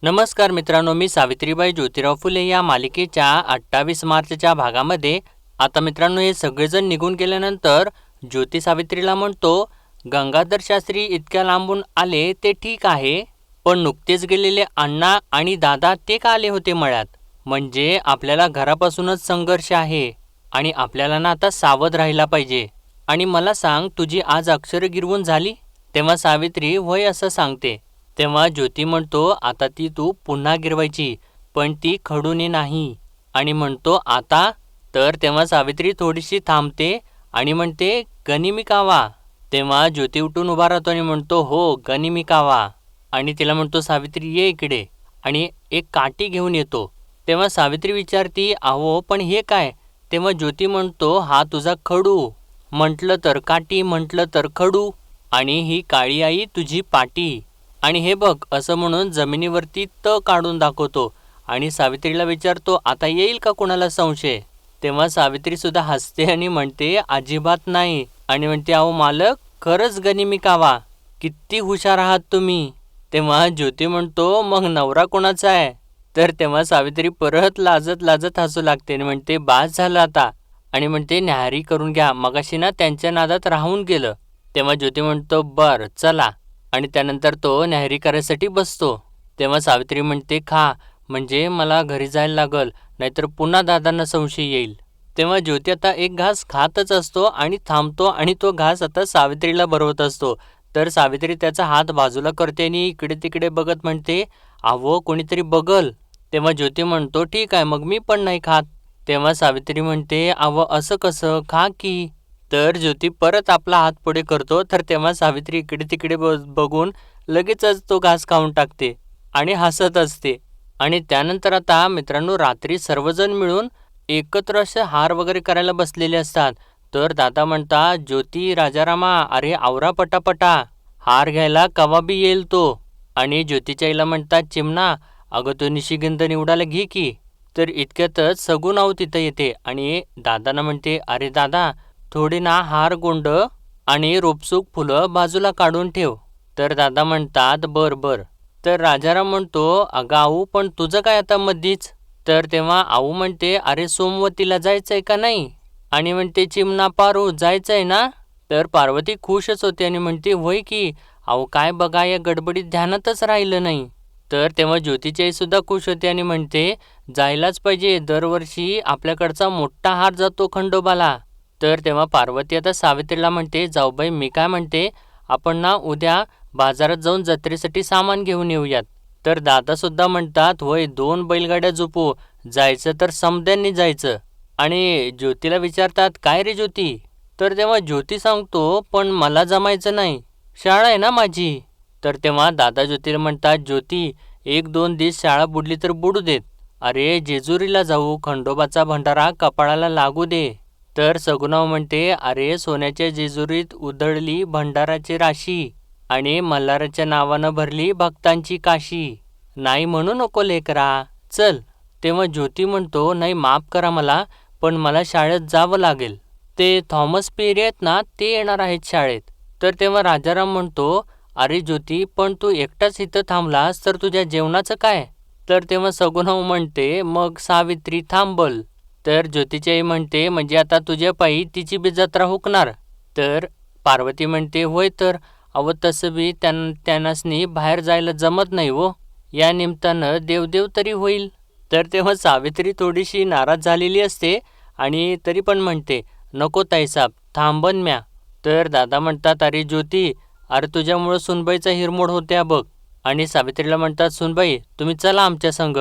नमस्कार मित्रांनो, मी सावित्रीबाई ज्योतिराव फुले या मालिकेच्या 28 मार्चच्या भागामध्ये आता मित्रांनो हे सगळेजण निघून गेल्यानंतर ज्योती सावित्रीला म्हणतो, गंगाधर शास्त्री इतक्या लांबून आले ते ठीक आहे, पण नुकतेच गेलेले अण्णा आणि दादा ते का आले होते मळ्यात? म्हणजे आपल्याला घरापासूनच संघर्ष आहे आणि आपल्याला ना आता सावध राहायला पाहिजे. आणि मला सांग, तुझी आज अक्षरं गिरवून झाली? तेव्हा सावित्री होय असं सांगते. तेव्हा ज्योती म्हणतो, आता ती तू पुन्हा गिरवायची, पण ती खडूने नाही. आणि म्हणतो आता? तर तेव्हा सावित्री थोडीशी थांबते आणि म्हणते, गनिमी कावा. तेव्हा ज्योती उठून उभा राहतो आणि म्हणतो, हो गनिमी कावा. आणि तिला म्हणतो, सावित्री ये इकडे, आणि एक काठी घेऊन येतो. तेव्हा सावित्री विचारती, अहो पण हे काय? तेव्हा ज्योती म्हणतो, हा तुझा खडू. म्हटलं तर काठी, म्हटलं तर खडू, आणि ही काळी आई तुझी पाटी. आणि हे बघ असं म्हणून जमिनीवरती त काढून दाखवतो आणि सावित्रीला विचारतो, आता येईल का कुणाला संशय? तेव्हा सावित्री सुद्धा हसते आणि म्हणते, अजिबात नाही. आणि म्हणते, अहो मालक, खरंच गनिमी कावा, किती हुशार आहात तुम्ही. तेव्हा ज्योती म्हणतो, मग नवरा कोणाचा आहे? तर तेव्हा सावित्री परत लाजत लाजत हसू लागते आणि म्हणते, बास झालं आता. आणि म्हणते, न्याहारी करून घ्या, मगाशी ना त्यांच्या नादात राहून गेलं. तेव्हा ज्योती म्हणतो, बर चला. आणि त्यानंतर तो न्याहारी करायसाठी बसतो. तेव्हा सावित्री म्हणते, खा, म्हणजे मला घरी जायला लागल, नाहीतर पुन्हा दादांना संशय येईल. तेव्हा ज्योती आता एक घास खातच असतो आणि थांबतो आणि तो घास आता सावित्रीला भरवत असतो. तर सावित्री त्याचा हात बाजूला करते आणि इकडे तिकडे बघत म्हणते, अहो कोणीतरी बघल. तेव्हा ज्योती म्हणतो, ठीक आहे, मग मी पण नाही खात. तेव्हा सावित्री म्हणते, अहो असं कसं, खा की. तर ज्योती परत आपला हात पुढे करतो. तर तेव्हा सावित्री इकडे तिकडे बघून लगेचच तो घास खाऊन टाकते आणि हसत असते. आणि त्यानंतर आता मित्रांनो, रात्री सर्वजण मिळून एकत्र असे हार वगैरे करायला बसलेले असतात. तर दादा म्हणतात, ज्योती राजारामा, अरे आवरा पटापटा, हार घ्यायला कवा बी येईल तो. आणि ज्योतीच्या आईला म्हणतात, चिमणा, अगं तो निशिगंध निवडायला घे की. तर इतक्यातच सगुण आऊ तिथं येते आणि दादांना म्हणते, अरे दादा, थोडी ना हार गोंड आणि रोपसूक फुलं बाजूला काढून ठेव. तर दादा म्हणतात, बर बर. तर राजाराम म्हणतो, अगं आऊ, पण तुझं काय आता मधीच? तर तेव्हा आऊ म्हणते, अरे सोमवतीला जायचंय का नाही? आणि म्हणते, चिमणा पारू जायचंय ना? तर पार्वती खुशच होते आणि म्हणते, होय की अहो, काय बघा, या गडबडीत ध्यानातच राहिलं नाही. तर तेव्हा ज्योतीची आई सुद्धा खुश होते आणि म्हणते, जायलाच पाहिजे, दरवर्षी आपल्याकडचा मोठा हार जातो खंडोबाला. तर तेव्हा पार्वती आता सावित्रीला म्हणते, जाऊबाई मी काय म्हणते, आपण ना उद्या बाजारात जाऊन जत्रेसाठी सामान घेऊन येऊयात. तर दादासुद्धा म्हणतात, होय, 2 बैलगाड्या झोपू, जायचं तर समद्यांनी जायचं. आणि ज्योतीला विचारतात, काय रे ज्योती? तर तेव्हा ज्योती सांगतो, पण मला जमायचं नाही, शाळा आहे ना माझी. तर तेव्हा दादा ज्योतीला म्हणतात, ज्योती, 1-2 दिवस शाळा बुडली तर बुडू देत, अरे जेजुरीला जाऊ, खंडोबाचा भंडारा कपाळाला लागू दे. तर सगुणाव म्हणते, अरे सोन्याच्या जेजुरीत उधळली भंडाराची राशी आणि मल्हाराच्या नावानं भरली भक्तांची काशी, नाही म्हणू नको लेकरा, चल. तेव्हा ज्योती म्हणतो, नाही माफ करा मला, पण मला शाळेत जावं लागेल, ते थॉमस पेरी आहेत ना, ते येणार आहेत शाळेत. तर तेव्हा राजाराम म्हणतो, अरे ज्योती, पण तू एकटाच इथं थांबलास तर तुझ्या जेवणाचं काय? तर तेव्हा सगुणाव म्हणते, मग सावित्री थांबल. तर ज्योतीची आई म्हणते, म्हणजे आता तुझ्या पायी तिची बी जत्रा हुकणार? तर पार्वती म्हणते, होय, तर अव तसं बी त्यांनासनी बाहेर जायला जमत नाही हो, या निमित्तानं देवदेव तरी होईल. तर तेव्हा सावित्री थोडीशी नाराज झालेली असते आणि तरी पण म्हणते, नको ताईसाब, थांबन म्या. तर दादा म्हणतात, अरे ज्योती, अरे तुझ्यामुळं सुनबाईचा हिरमोड होत्या बघ. आणि सावित्रीला म्हणतात, सुनबाई तुम्ही चला आमच्या संग.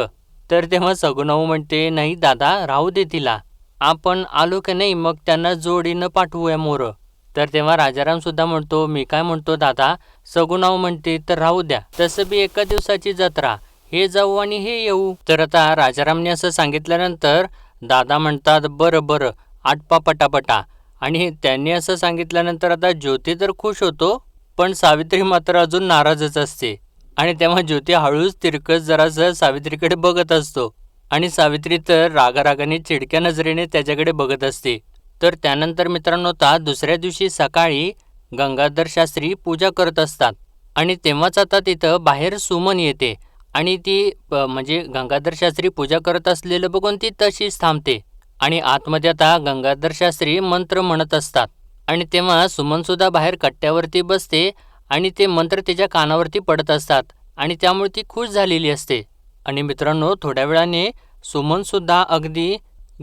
तर तेव्हा सगुणाऊ म्हणते, नाही दादा, राहू दे तिला, आपण आलो की नाही मग त्यांना जोडीनं पाठवूया मोरं. तर तेव्हा राजाराम सुद्धा म्हणतो, मी काय म्हणतो दादा, सगुणाऊ म्हणते तर राहू द्या, तसं बी एका दिवसाची जत्रा, हे जाऊ आणि हे येऊ. तर आता राजारामने असं सांगितल्यानंतर दादा म्हणतात, बरं बरं, आटपा पटापटा. आणि त्यांनी असं सांगितल्यानंतर आता ज्योती तर खुश होतो, पण सावित्री मात्र अजून नाराजच असते. आणि तेव्हा ज्योती हळूच तिरकस जरासं सावित्रीकडे बघत असतो आणि सावित्री तर रागारागाने चिडक्या नजरेने त्याच्याकडे बघत असते. तर त्यानंतर मित्रांनो, दुसऱ्या दिवशी सकाळी गंगाधर शास्त्री पूजा करत असतात आणि तेव्हाच आता तिथं बाहेर सुमन येते आणि ती म्हणजे गंगाधर शास्त्री पूजा करत असलेलं बघून ती तशीच थांबते आणि आतमध्ये आता गंगाधर शास्त्री मंत्र म्हणत असतात आणि तेव्हा सुमनसुद्धा बाहेर कट्ट्यावरती बसते आणि ते मंत्र तिच्या कानावरती पडत असतात आणि त्यामुळे ती खुश झालेली असते. आणि मित्रांनो, थोड्या वेळाने सुमनसुद्धा अगदी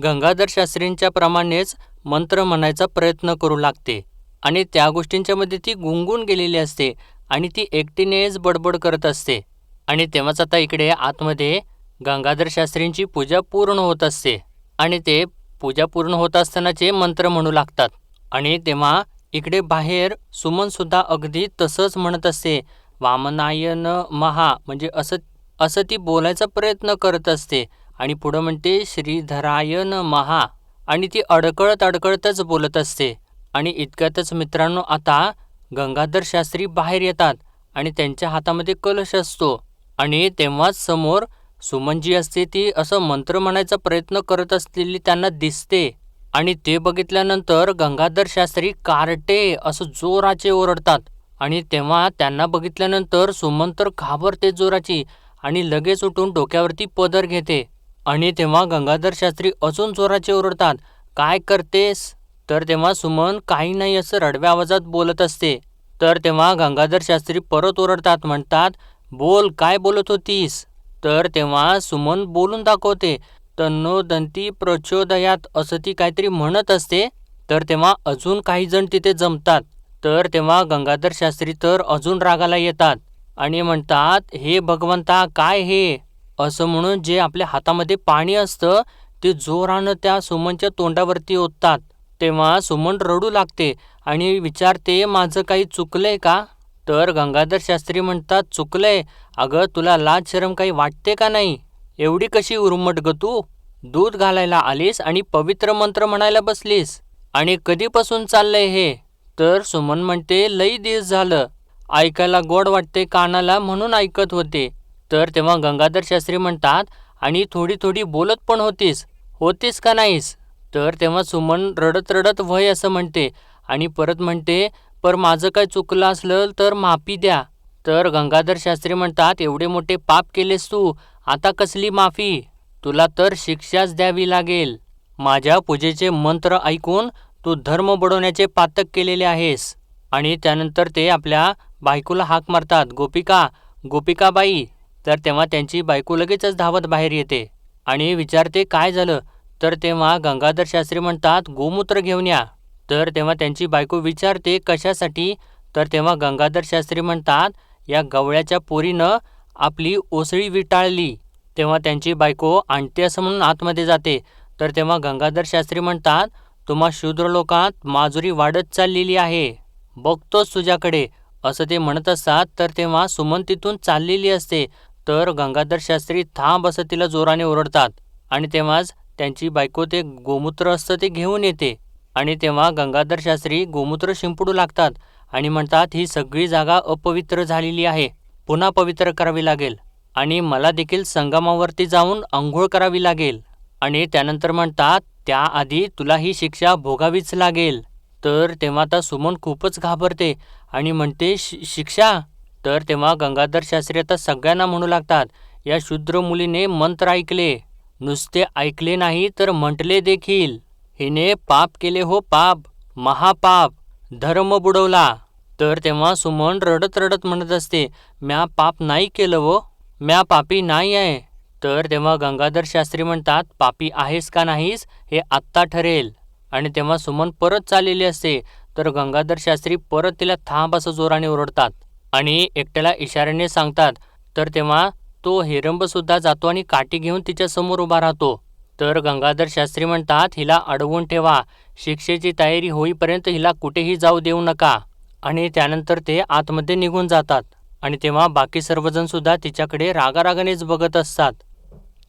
गंगाधर शास्त्रींच्या प्रमाणेच मंत्र म्हणायचा प्रयत्न करू लागते आणि त्या गोष्टींच्यामध्ये ती गुंगून गेलेली असते आणि ती एकटीनेच बडबड करत असते. आणि तेव्हाच आता इकडे आतमध्ये गंगाधर शास्त्रींची पूजा पूर्ण होत असते आणि ते पूजा पूर्ण होत असतानाचे मंत्र म्हणू लागतात. आणि तेव्हा इकडे बाहेर सुमनसुद्धा अगदी तसंच म्हणत असते, वामनायन महा, म्हणजे असं असं ती बोलायचा प्रयत्न करत असते आणि पुढं म्हणते श्रीधरायन महा आणि ती अडकळत अडकळतच बोलत असते. आणि इतक्यातच मित्रांनो, आता गंगाधर शास्त्री बाहेर येतात आणि त्यांच्या हातामध्ये कलश असतो आणि तेव्हाच समोर सुमन जी असते ती असं मंत्र म्हणायचा प्रयत्न करत असलेली त्यांना दिसते. आणि ते बघितल्यानंतर गंगाधर शास्त्री कार्टे असं जोराचे ओरडतात आणि तेव्हा त्यांना बघितल्यानंतर सुमन तर घाबरते जोराची आणि लगेच उठून डोक्यावरती पदर घेते. आणि तेव्हा गंगाधर शास्त्री अजून जोराचे ओरडतात, काय करतेस? तर तेव्हा सुमन काही नाही असं रडव्या आवाजात बोलत असते. तर तेव्हा गंगाधर शास्त्री परत ओरडतात, म्हणतात, बोल, काय बोलत होतीस? तर तेव्हा सुमन बोलून दाखवते, तन्नो दंती प्रचोदयात, असं ती काहीतरी म्हणत असते. तर तेव्हा अजून काही जण तिथे जमतात. तर तेव्हा गंगाधर शास्त्री तर अजून रागाला येतात आणि म्हणतात, हे भगवंता, काय हे? असं म्हणून जे आपल्या हातामध्ये पाणी असतं ते जोरानं त्या सुमनच्या तोंडावरती ओततात. तेव्हा सुमन रडू लागते आणि विचारते, माझं काही चुकलंय का? तर गंगाधर शास्त्री म्हणतात, चुकलंय? अगं, तुला लाज शरम काही वाटते का नाही? एवढी कशी उर्मट ग तू? दूध घालायला आलीस आणि पवित्र मंत्र म्हणायला बसलीस. आणि कधीपासून चाललंय हे? तर सुमन म्हणते, लई दिवस झालं, ऐकायला गोड वाटते कानाला म्हणून ऐकत होते. तर तेव्हा गंगाधर शास्त्री म्हणतात, आणि थोडी थोडी बोलत पण होतीस का नाहीस? तर तेव्हा सुमन रडत रडत वय असं म्हणते आणि परत म्हणते, पर माझं काय चुकलं असलं तर माफी द्या. तर गंगाधर शास्त्री म्हणतात, एवढे मोठे पाप केलेस तू, आता कसली माफी? तुला तर शिक्षाच द्यावी लागेल. माझ्या पूजेचे मंत्र ऐकून तू धर्म बुडवण्याचे पातक केलेले आहेस. आणि त्यानंतर ते आपल्या बायकोला हाक मारतात, गोपिका, गोपिकाबाई. तर तेव्हा त्यांची बायको लगेचच धावत बाहेर येते आणि विचारते, काय झालं? तर तेव्हा गंगाधर शास्त्री म्हणतात, गोमूत्र घेऊन या. तर तेव्हा त्यांची बायको विचारते, कशासाठी? तर तेव्हा गंगाधर शास्त्री म्हणतात, या गवळ्याच्या पोरीनं आपली ओसळी विटाळली. तेव्हा त्यांची बायको आणते असं म्हणून आतमध्ये जाते. तर तेव्हा गंगाधर शास्त्री म्हणतात, तुम्हा शूद्र लोकात माजुरी वाढत चाललेली आहे, बघतोच तुझ्याकडे, असं ते म्हणत असतात. तर तेव्हा सुमन तिथून चाललेली असते. तर गंगाधर शास्त्री थांब असं तिला जोराने ओरडतात आणि तेव्हाच त्यांची बायको ते गोमूत्र असतं ते घेऊन येते. आणि तेव्हा गंगाधर शास्त्री गोमूत्र शिंपडू लागतात आणि म्हणतात, ही सगळी जागा अपवित्र झालेली आहे, पुन्हा पवित्र करावी लागेल आणि मला देखील संगमावरती जाऊन आंघोळ करावी लागेल. आणि त्यानंतर म्हणतात, त्याआधी तुला ही शिक्षा भोगावीच लागेल. तर तेव्हा आता सुमन खूपच घाबरते आणि म्हणते, शिक्षा? तर तेव्हा गंगाधर शास्त्री आता सगळ्यांना म्हणू लागतात, या शूद्र मुलीने मंत्र ऐकले, नुसते ऐकले नाही तर म्हटले देखील. हिने पाप केले हो, पाप, महापाप, धर्म बुडवला. तर तेव्हा सुमन रडत रडत म्हणत असते, म्या पाप नाही केलं वो, म्या पापी नाही आहे. तर तेव्हा गंगाधर शास्त्री म्हणतात, पापी आहेस का नाहीस हे आत्ता ठरेल. आणि तेव्हा सुमन परत चाललेली असते. तर गंगाधर शास्त्री परत तिला थांब असं जोराने ओरडतात आणि एकट्याला इशाऱ्याने सांगतात. तर तेव्हा तो हेरंबसुद्धा जातो आणि काठी घेऊन तिच्या समोर उभा राहतो. तर गंगाधर शास्त्री म्हणतात, हिला अडवून ठेवा, शिक्षेची तयारी होईपर्यंत हिला कुठेही जाऊ देऊ नका. आणि त्यानंतर ते आतमध्ये निघून जातात. आणि तेव्हा बाकी सर्वजण सुद्धा तिच्याकडे रागारागानेच बघत असतात.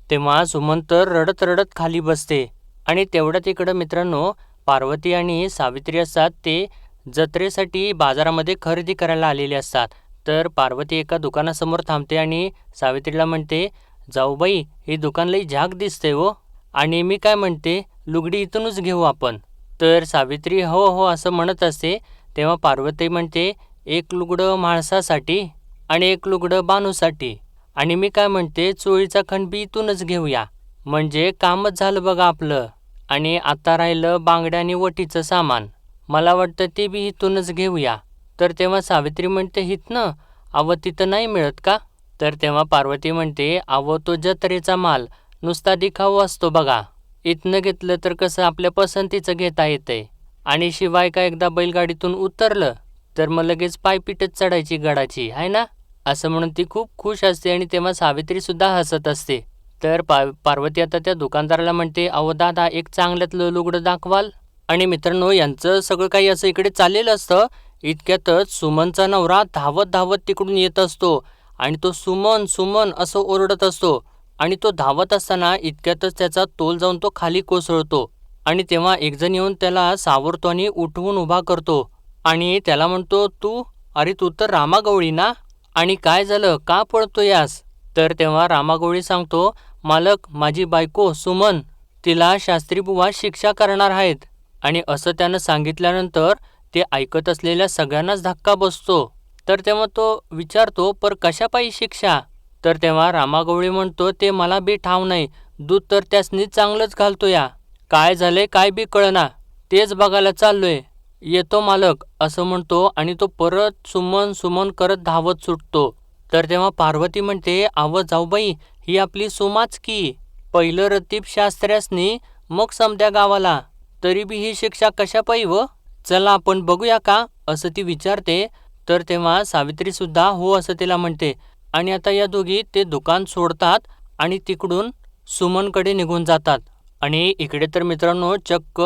तेव्हा सुमन तर रडत रडत खाली बसते. आणि तेवढ्यात इकडं मित्रांनो, पार्वती आणि सावित्री असतात ते जत्रेसाठी बाजारामध्ये खरेदी करायला आलेले असतात. तर पार्वती एका दुकानासमोर थांबते आणि सावित्रीला म्हणते, जाऊबाई, हे दुकान लई झाक दिसते हो, आणि मी काय म्हणते, लुगडी इथूनच घेऊ आपण. तर सावित्री हो हो असं म्हणत असते. तेव्हा पार्वती म्हणते, एक लुगडं माणसासाठी आणि एक लुगडं बानूसाठी आणि मी काय म्हणते चोळीचा खण बी इथूनच घेऊया, म्हणजे कामच झालं बघा आपलं. आणि आता राहिलं बांगड्या आणि वटीचं सामान, मला वाटतं ते बी इथूनच घेऊया. तर तेव्हा सावित्री म्हणते हिथनं, अव तिथं नाही मिळत का? तर तेव्हा पार्वती म्हणते अहो तो जत्रेचा माल नुसता दिखाऊ असतो बघा, इथनं घेतलं तर कसं आपल्या पसंतीचं घेता येतंय. आणि शिवाय का एकदा बैलगाडीतून उतरलं तर मग लगेच पायपीटच चढायची गडाची आहे ना, असं म्हणून ती खूप खुश असते. आणि तेव्हा सावित्री सुद्धा हसत असते. तर पार्वती आता त्या दुकानदाराला म्हणते अहो दादा एक चांगल्यातलं लुगडं दाखवाल. आणि मित्रांनो यांचं सगळं काही असं इकडे चाललेलं असतं. इतक्यातच सुमनचा नवरा धावत धावत तिकडून येत असतो आणि तो सुमन सुमन असं ओरडत असतो. आणि तो धावत असताना इतक्यातच त्याचा तोल जाऊन तो खाली कोसळतो. आणि तेव्हा एकजण येऊन त्याला सावरतो आणि उठवून उभा करतो. आणि त्याला म्हणतो तू, अरे तू तर रामागवळी ना, आणि काय झालं का पळतो यास? तर तेव्हा रामागवळी सांगतो मालक माझी बायको सुमन, तिला शास्त्री बुवा शिक्षा करणार आहेत. आणि असं त्यानं सांगितल्यानंतर ते ऐकत असलेल्या सगळ्यांनाच धक्का बसतो. तर तेव्हा तो विचारतो पर कशापायी शिक्षा? तर तेव्हा रामागवळी म्हणतो ते मला बी ठाव नाही, दूध तर त्यासनी चांगलंच घालतो या, काय झालंय काय बी कळना, तेच बघायला चाललोय, येतो मालक असं म्हणतो. आणि तो परत सुमन सुमन करत धावत सुटतो. तर तेव्हा पार्वती म्हणते आव जाऊबाई ही आपली सुमाच की, पहिलं रतीब शास्त्र्यासनी मग समत्या गावाला, तरी बी ही शिक्षा कशापायी व, चला आपण बघूया का असं ती विचारते. तर तेव्हा सावित्री सुद्धा हो असं तिला म्हणते. आणि आता या दोघी ते दुकान सोडतात आणि तिकडून सुमनकडे निघून जातात. आणि इकडे तर मित्रांनो चक्क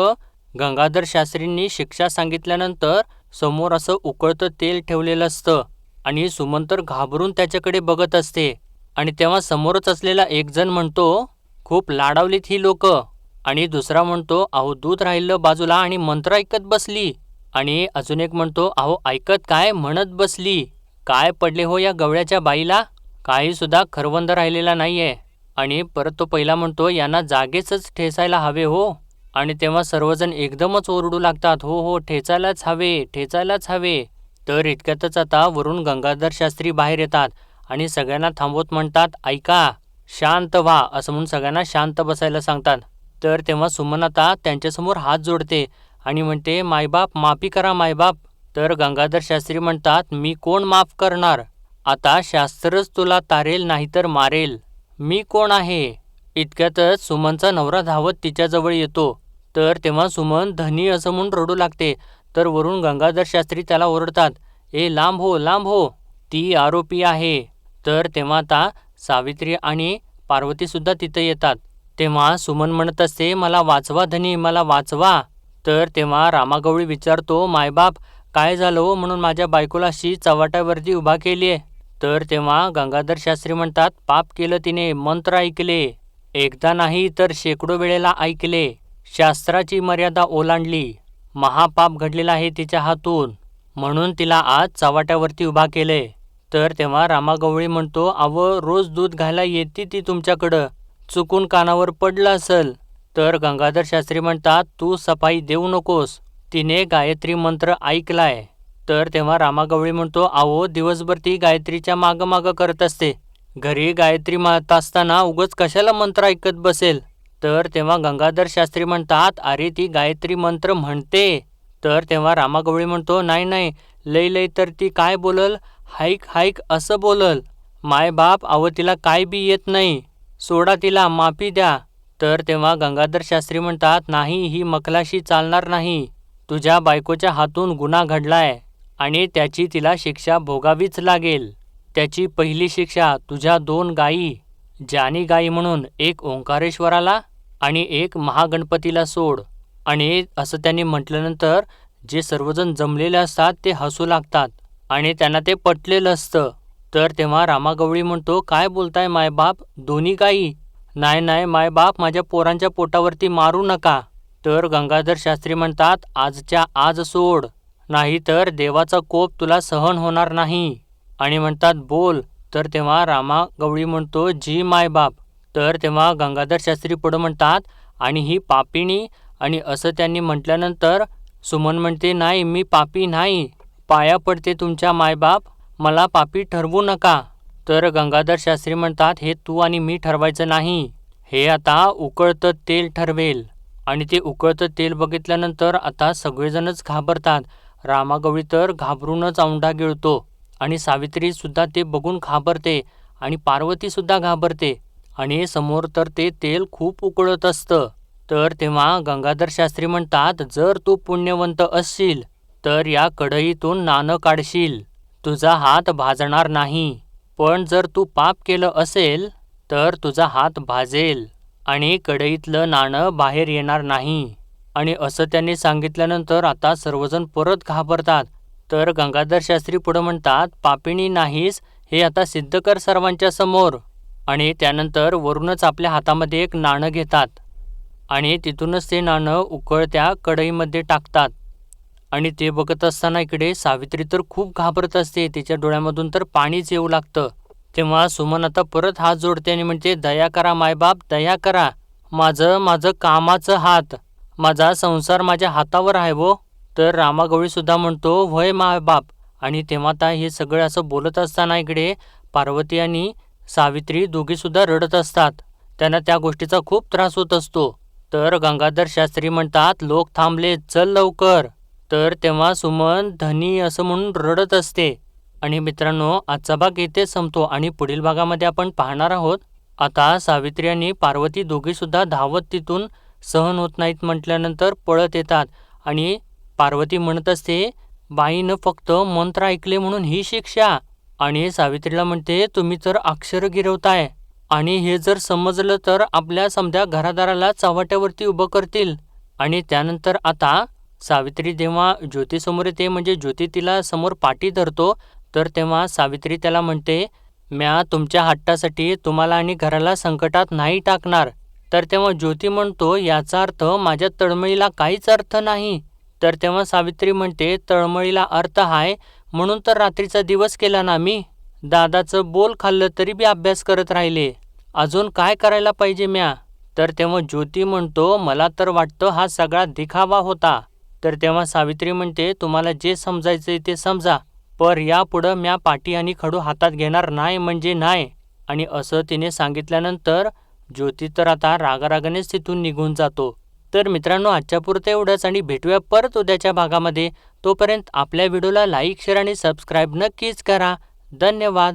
गंगाधर शास्त्रींनी शिक्षा सांगितल्यानंतर समोर असं उकळतं तेल ठेवलेलं असतं. आणि सुमन तर घाबरून त्याच्याकडे बघत असते. आणि तेव्हा समोरच असलेला एक जण म्हणतो खूप लाडावलीत ही लोक. आणि दुसरा म्हणतो अहो दूध राहिलं बाजूला आणि मंत्र ऐकत बसली. आणि अजून एक म्हणतो अहो ऐकत काय म्हणत बसली, काय पडले हो या गवळ्याच्या बाईला, काही सुद्धा खरवंद राहिलेला नाहीये. आणि परत तो पहिला म्हणतो यांना जागेच ठेचायला हवे हो. आणि तेव्हा सर्वजण एकदमच ओरडू लागतात हो हो ठेचायलाच हवे ठेचायलाच हवे. तर इतक्यातच आता वरून गंगाधर शास्त्री बाहेर येतात आणि सगळ्यांना थांबवत म्हणतात ऐका शांत व्हा असं म्हणून सगळ्यांना शांत बसायला सांगतात. तर तेव्हा सुमन आता त्यांच्यासमोर हात जोडते आणि म्हणते मायबाप माफी करा मायबाप. तर गंगाधर शास्त्री म्हणतात मी कोण माफ करणार, आता शास्त्रच तुला तारेल नाहीतर मारेल, मी कोण आहे. इतक्यातच सुमनचा नवरा धावत तिच्याजवळ येतो. तर तेव्हा सुमन धनी असं म्हणून रडू लागते. तर वरून गंगाधर शास्त्री त्याला ओरडतात ए लांब हो ती आरोपी आहे. तर तेव्हा आता सावित्री आणि पार्वती सुद्धा तिथे येतात. तेव्हा सुमन म्हणत असते मला वाचवा धनी मला वाचवा. तर तेव्हा रामागवळी विचारतो मायबाप काय झालं हो म्हणून माझ्या बायकोला अशी चव्हाट्यावरती उभा केलीये. तर तेव्हा गंगाधर शास्त्री म्हणतात पाप केलं तिने, मंत्र ऐकले, एकदा नाही तर शेकडो वेळेला ऐकले, शास्त्राची मर्यादा ओलांडली, महापाप घडलेला आहे तिच्या हातून, म्हणून तिला आज चव्हाट्यावरती उभा केले. तर तेव्हा रामागवळी म्हणतो अव रोज दूध घायला येते ती तुमच्याकडं, चुकून कानावर पडलं असल. तर गंगाधर शास्त्री म्हणतात तू सफाई देऊ नकोस, तिने गायत्री मंत्र ऐकलाय. तर तेव्हा रामागवळी म्हणतो अहो दिवसभर ती गायत्रीच्या मागं मागं करत असते, घरी गायत्री म्हणत असताना उगच कशाला मंत्र ऐकत बसेल. तर तेव्हा गंगाधर शास्त्री म्हणतात अरे ती गायत्री मंत्र म्हणते. तर तेव्हा रामागवळी म्हणतो नाही नाही लय लय तर ती काय बोलल, हाईक हाईक असं बोलल, माय बाप अहो तिला काय बी येत नाही, सोडा तिला माफी द्या. तर तेव्हा गंगाधर शास्त्री म्हणतात नाही ही मखलाशी चालणार नाही, तुझ्या बायकोच्या हातून गुन्हा घडलाय आणि त्याची तिला शिक्षा भोगावीच लागेल. त्याची पहिली शिक्षा तुझ्या 2 गायी, जानी गाई म्हणून एक ओंकारेश्वराला आणि एक महागणपतीला सोड. आणि असं त्यांनी म्हटल्यानंतर जे सर्वजण जमलेले असतात ते हसू लागतात आणि त्यांना ते पटलेलं असतं. तर तेव्हा रामागवळी म्हणतो काय बोलताय मायबाप, दोन्ही गायी, नाही नाही मायबाप माझ्या पोरांच्या पोटावरती मारू नका. तर गंगाधर शास्त्री म्हणतात आजच्या आज सोड, नाही तर देवाचा कोप तुला सहन होणार नाही. आणि म्हणतात बोल. तर तेव्हा रामागवळी म्हणतो जी मायबाप. तर तेव्हा गंगाधर शास्त्री पुढं म्हणतात आणि ही पापिणी, आणि असं त्यांनी म्हटल्यानंतर सुमन म्हणते नाही मी पापी नाही, पाया पडते तुमच्या मायबाप, मला पापी ठरवू नका. तर गंगाधर शास्त्री म्हणतात, हे तू आणि मी ठरवायचं नाही, हे आता उकळतं तेल ठरवेल. आणि ते उकळतं तेल बघितल्यानंतर आता सगळेजणच घाबरतात. रामागवळी तर घाबरूनच औंढा गिळतो आणि सावित्रीसुद्धा ते बघून घाबरते आणि पार्वतीसुद्धा घाबरते आणि समोर तर ते तेल खूप उकळत असतं. तर तेव्हा गंगाधर शास्त्री म्हणतात, जर तू पुण्यवंत असशील तर या कढईतून नाणं काढशील, तुझा हात भाजणार नाही. पण जर तू पाप केलं असेल तर तुझा हात भाजेल आणि कढईतलं नाणं बाहेर येणार नाही. आणि असं त्यांनी सांगितल्यानंतर आता सर्वजण परत घाबरतात. तर गंगाधर शास्त्री पुढं म्हणतात, पापिणी नाहीस हे आता सिद्ध कर सर्वांच्या समोर. आणि त्यानंतर वरूनच आपल्या हातामध्ये एक नाणं घेतात आणि तिथूनच ते नाणं उकळत्या कढईमध्ये टाकतात. आणि ते बघत असताना इकडे सावित्री तर खूप घाबरत असते, तिच्या डोळ्यामधून तर पाणीच येऊ लागतं. तेव्हा सुमन आता परत हात जोडते आणि म्हणते, दया करा मायबाप, दया करा. माझं कामाचं हात, माझा संसार माझ्या हातावर आहे वो. तर रामागवळीसुद्धा म्हणतो, होय मायबाप. आणि तेव्हा आता हे सगळं असं बोलत असताना इकडे पार्वती आणि सावित्री दोघीसुद्धा रडत असतात. त्यांना त्या गोष्टीचा खूप त्रास होत असतो. तर गंगाधर शास्त्री म्हणतात, लोक थांबले, चल लवकर. तर तेव्हा सुमन धनी असं म्हणून रडत असते. आणि मित्रांनो, आजचा भाग इथे संपतो आणि पुढील भागामध्ये आपण पाहणार आहोत. आता सावित्री आणि पार्वती दोघीसुद्धा धावत तिथून सहन होत नाहीत म्हटल्यानंतर पळत येतात. आणि पार्वती म्हणत असते, बाईनं फक्त मंत्र ऐकले म्हणून ही शिक्षा. आणि सावित्रीला म्हणते, तुम्ही तर अक्षर गिरवताय आणि हे जर समजलं तर आपल्या समध्या घरादाराला चव्हाट्यावरती उभं करतील. आणि त्यानंतर आता सावित्री जेव्हा ज्योतीसमोर येते, म्हणजे ज्योती तिला समोर पाठी धरतो, तर तेव्हा सावित्री त्याला म्हणते, म्या तुमच्या हट्टासाठी तुम्हाला आणि घराला संकटात नाही टाकणार. तर तेव्हा ज्योती म्हणतो, याचा अर्थ माझ्या तळमळीला काहीच अर्थ नाही. तर तेव्हा सावित्री म्हणते, तळमळीला अर्थ आहे म्हणून तर रात्रीचा दिवस केला ना मी. दादाचं बोल खाल्लं तरी बी अभ्यास करत राहिले. अजून काय करायला पाहिजे म्या. तर तेव्हा ज्योती म्हणतो, मला तर वाटतं हा सगळा दिखावा होता. तर तेव्हा सावित्री म्हणते, तुम्हाला जे समजायचंय ते समजा, पर यापुढं म्या पाटी आणि खडू हातात घेणार नाही म्हणजे नाही. आणि असं तिने सांगितल्यानंतर ज्योती तर आता रागारागानेच तिथून निघून जातो. तर मित्रांनो, आजच्या पुरतं एवढंच आणि भेटूया परत उद्याच्या भागामध्ये. तोपर्यंत आपल्या व्हिडिओला लाईक, शेअर आणि सबस्क्राईब नक्कीच करा. धन्यवाद.